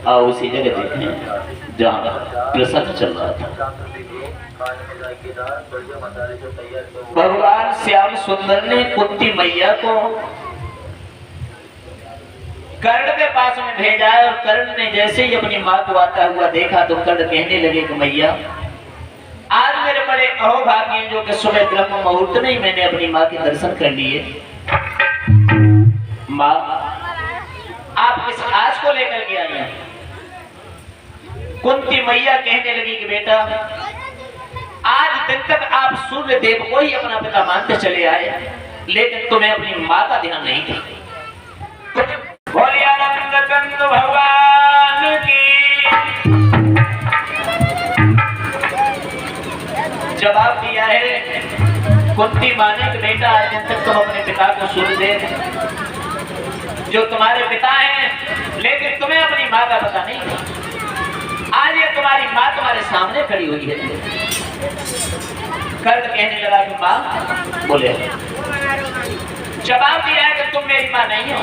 आओ उसी जगह देखें जहाँ प्रसंग चल रहा था। भगवान श्याम सुंदर ने कुंती मैया को कर्ण के पास में भेजा और कर्ण ने जैसे ही अपनी माँ को आता हुआ देखा तो कर्ण कहने लगे कि मैया आज मेरे बड़े अहोभाग्य हैं जो कि सुबह ब्रह्म मुहूर्त में ही मैंने अपनी माँ के दर्शन कर लिए। माँ आप किस आज को लेकर के आई हैं? कुंती मैया कहने लगी कि बेटा आज दिन तक आप सूर्य देव को ही अपना पिता मानते चले आए, लेकिन तुम्हें अपनी माँ का ध्यान नहीं था। बोले आनंद कंद भगवान की। जवाब दिया है कुंती माने कि बेटा आज दिन तक तुम अपने पिता को सूर्य देव जो तुम्हारे पिता हैं, लेकिन तुम्हें अपनी माँ का पता नहीं था। आज ये तुम्हारी माँ तुम्हारे सामने खड़ी हुई है। कर्ण कहने लगा कि माँ बोले जवाब दिया है कि तुम मेरी माँ नहीं हो।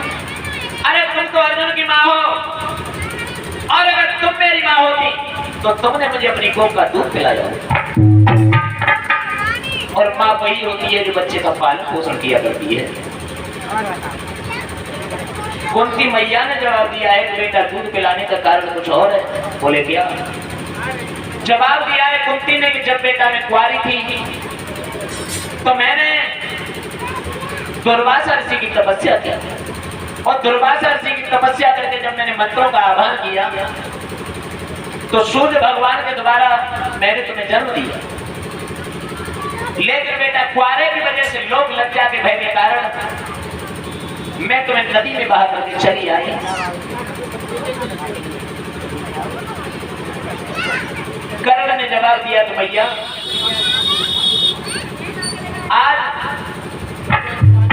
अरे तुम तो अर्जुन की माँ हो, और अगर तुम मेरी माँ होती तो तुमने मुझे अपनी गौ का दूध पिलाया होता। और माँ वही होती है जो बच्चे का पालन पोषण किया करती है। कुंती मैया ने जवाब दिया है कि बेटा दूध पिलाने का कारण कुछ और है। बोले क्या? जवाब दिया है कुंती ने कि जब बेटा मैं कुंवारी थी तो मैंने दुर्वासा ऋषि की तपस्या की, और दुर्वासा ऋषि की तपस्या करके जब मैंने मंत्रों का आह्वान किया तो सूर्य भगवान के द्वारा मैंने तुम्हें जन्म दिया। लेकिन बेटा कुंवारे की वजह से लोग लज्जा के भय के कारण मैं तुम्हें नदी में बहा करके चली आई। कर्ण ने जवाब दिया तो भैया आज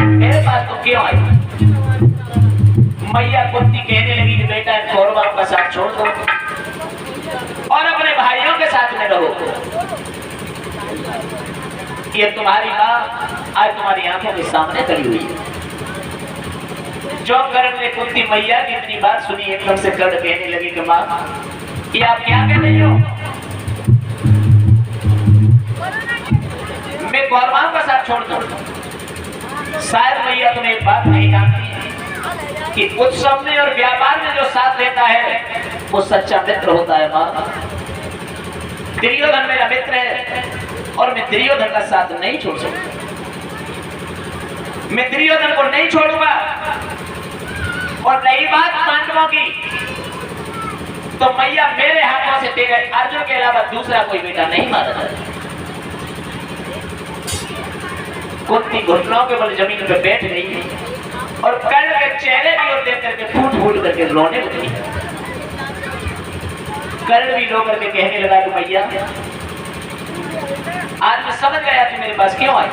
मेरे पास तो क्यों आई? मैया कुंती कहने लगी कि बेटा कौरवों का साथ छोड़ दो और अपने भाइयों के साथ में रहो। ये तुम्हारी माँ आज तुम्हारी आंखों के सामने खड़ी हुई है। जो कर्ण ने कुंती मैया की इतनी बात सुनी, एकदम से कर्ण कहने लगी कि माँ ये आप क्या कह रही हो? मैं कौरवों का साथ छोड़ दूं? शायद मैया तुम्हें एक बात नहीं जानती कि उत्सव में और व्यापार में जो साथ लेता है वो सच्चा मित्र होता है। माँ दुर्योधन मेरा मित्र है और मैं दुर्योधन का साथ नहीं छोड़ सकता। मैं दुर्योधन को नहीं छोड़ूंगा। और रही बात पांडवों की तो मैया मेरे हाथों से तेरे अर्जुन के अलावा दूसरा कोई बेटा नहीं मारा जाता। कुंती घुटनों के बल जमीन पे बैठ गई और कर्ण के चेहरे की ओर देख करके फूट फूट करके रोने लगी। कर्ण भी रो करके कहने लगा कि भैया आज मैं समझ गया कि मेरे पास क्यों आई।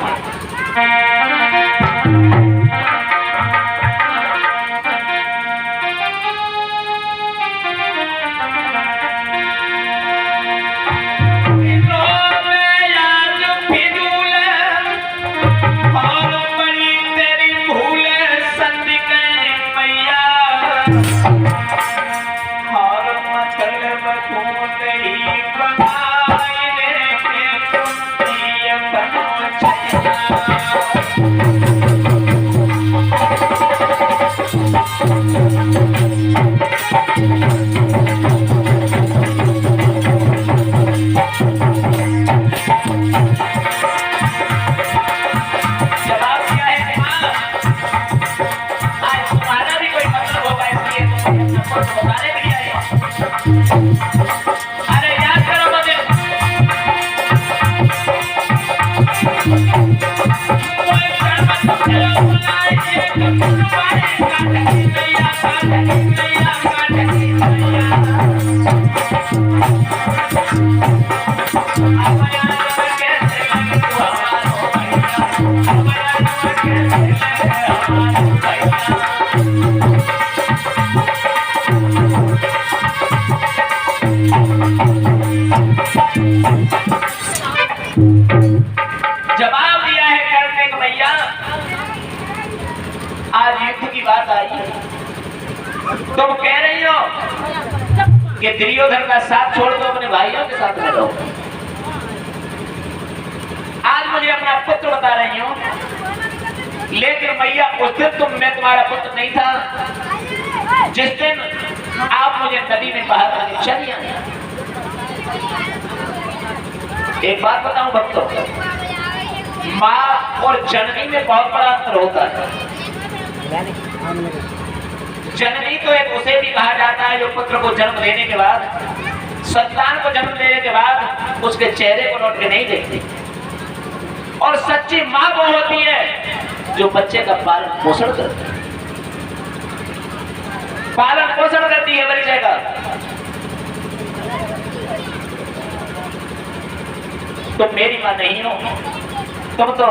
जवाब दिया है करने को भैया आज युद्ध की बात आई तुम कह रही हो कि दुर्योधन का साथ छोड़ दो, अपने भाइयों के साथ में रहो। आज मुझे अपना पुत्र बता रही हूं, लेकिन मैया उस दिन मैं तुम्हारा पुत्र नहीं था जिस दिन आप मुझे नदी में बाहर आने चली आई। एक बात बताऊं भक्तों, माँ और जननी में बहुत बड़ा अंतर होता है। जननी तो एक उसे भी कहा जाता है जो पुत्र को जन्म देने के बाद, संतान को जन्म देने के बाद उसके चेहरे को लौट के नहीं देखती। और सच्ची माँ वो होती है जो बच्चे का पालन पोषण करती है, पालन पोषण करती है बड़ी जगह। तुम मेरी माँ नहीं हो, तुम तो